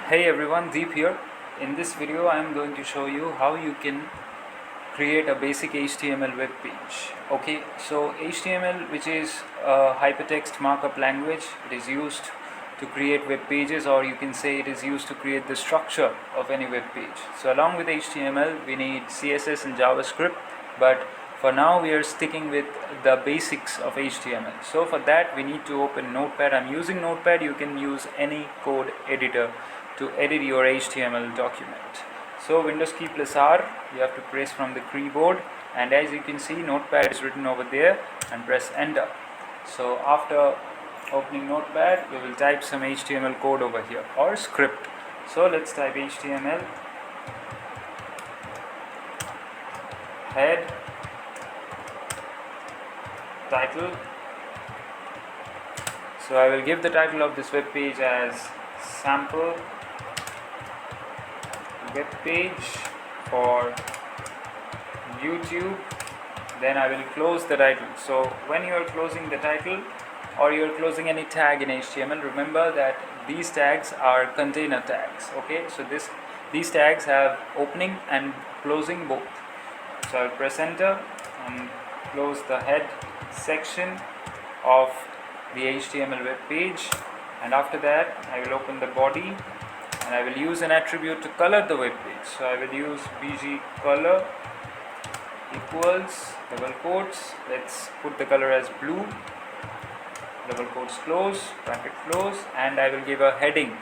Hey everyone, Deep here. In this video I am going to show you how you can create a basic HTML web page. Okay, so HTML, which is a hypertext markup language, it is used to create web pages, or you can say it is used to create the structure of any web page. So along with HTML we need CSS and JavaScript, but for now we are sticking with the basics of HTML. So for that we need to open Notepad. I'm using Notepad. You can use any code editor to edit your HTML document. So Windows key plus R, you have to press from the keyboard, and as you can see Notepad is written over there, and press enter. So after opening Notepad we will type some HTML code over here, or script. So let's type HTML head title. So I will give the title of this web page as sample web page for YouTube. Then I will close the title. So when you are closing the title or you are closing any tag in HTML, remember that these tags are container tags. Okay, so these tags have opening and closing both. So I will press enter and close the head section of the HTML web page, and after that I will open the body and I will use an attribute to color the web page. So I will use bg color equals double quotes, let's put the color as blue, double quotes close, bracket close, and I will give a heading.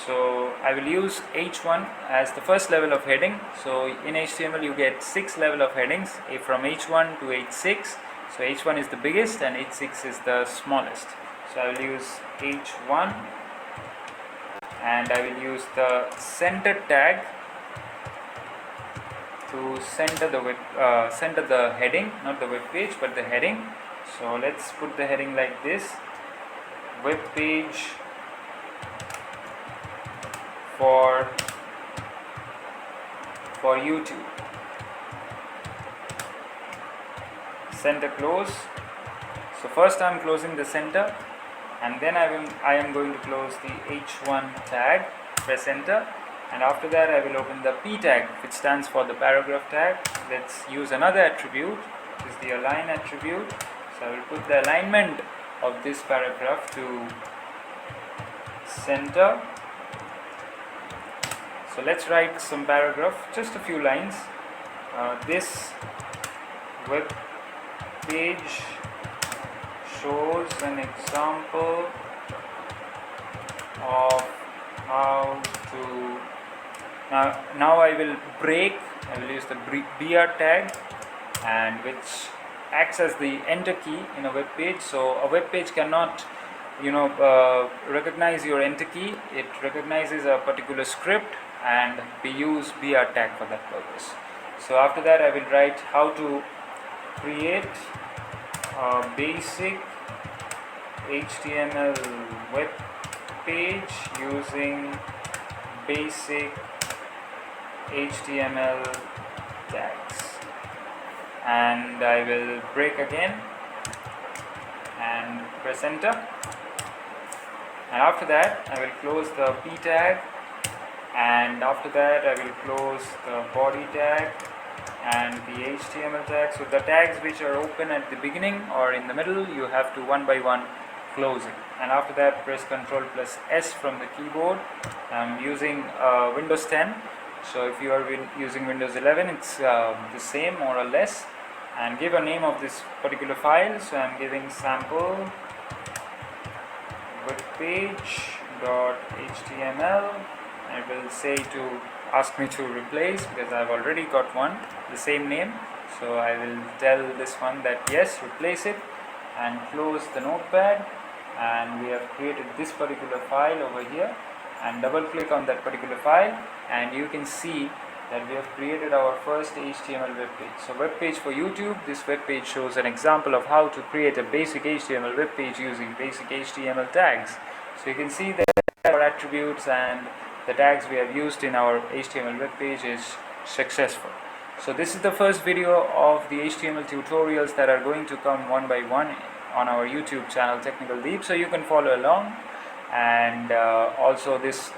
So I will use h1 as the first level of heading. So in HTML you get 6 level of headings, from h1 to h6. So h1 is the biggest and h6 is the smallest. So I will use h1 and I will use the center tag to center the heading, not the web page but the heading. So let's put the heading like this: web page for YouTube. Center close. So first I am closing the center, and then I am going to close the h1 tag, press enter, and after that I will open the p tag, which stands for the paragraph tag. Let's use another attribute, which is the align attribute. So I will put the alignment of this paragraph to center. So let's write some paragraph, just a few lines. This web page shows an example of how to. Now I will use the br tag, and which acts as the enter key in a web page. So a web page cannot recognize your enter key. It recognizes a particular script, and we use br tag for that purpose. So after that I will write how to create a basic HTML web page using basic HTML tags, and I will break again and press enter, and after that I will close the p tag, and after that I will close the body tag and the HTML tag. So the tags which are open at the beginning or in the middle, you have to one by one close it, and after that press Ctrl plus S from the keyboard. I'm using Windows 10, so if you are using Windows 11 it's the same more or less, and give a name of this particular file. So I'm giving sample webpage.html. I will say to ask me to replace, because I've already got one the same name. So I will tell this one that yes, replace it, and close the notepad, and we have created this particular file over here, and double click on that particular file, and you can see that we have created our first HTML web page. So web page for YouTube, this web page shows an example of how to create a basic HTML web page using basic HTML tags. So you can see that our attributes and the tags we have used in our HTML web page is successful. So this is the first video of the HTML tutorials that are going to come one by one on our YouTube channel Technical Deep, so you can follow along. And also this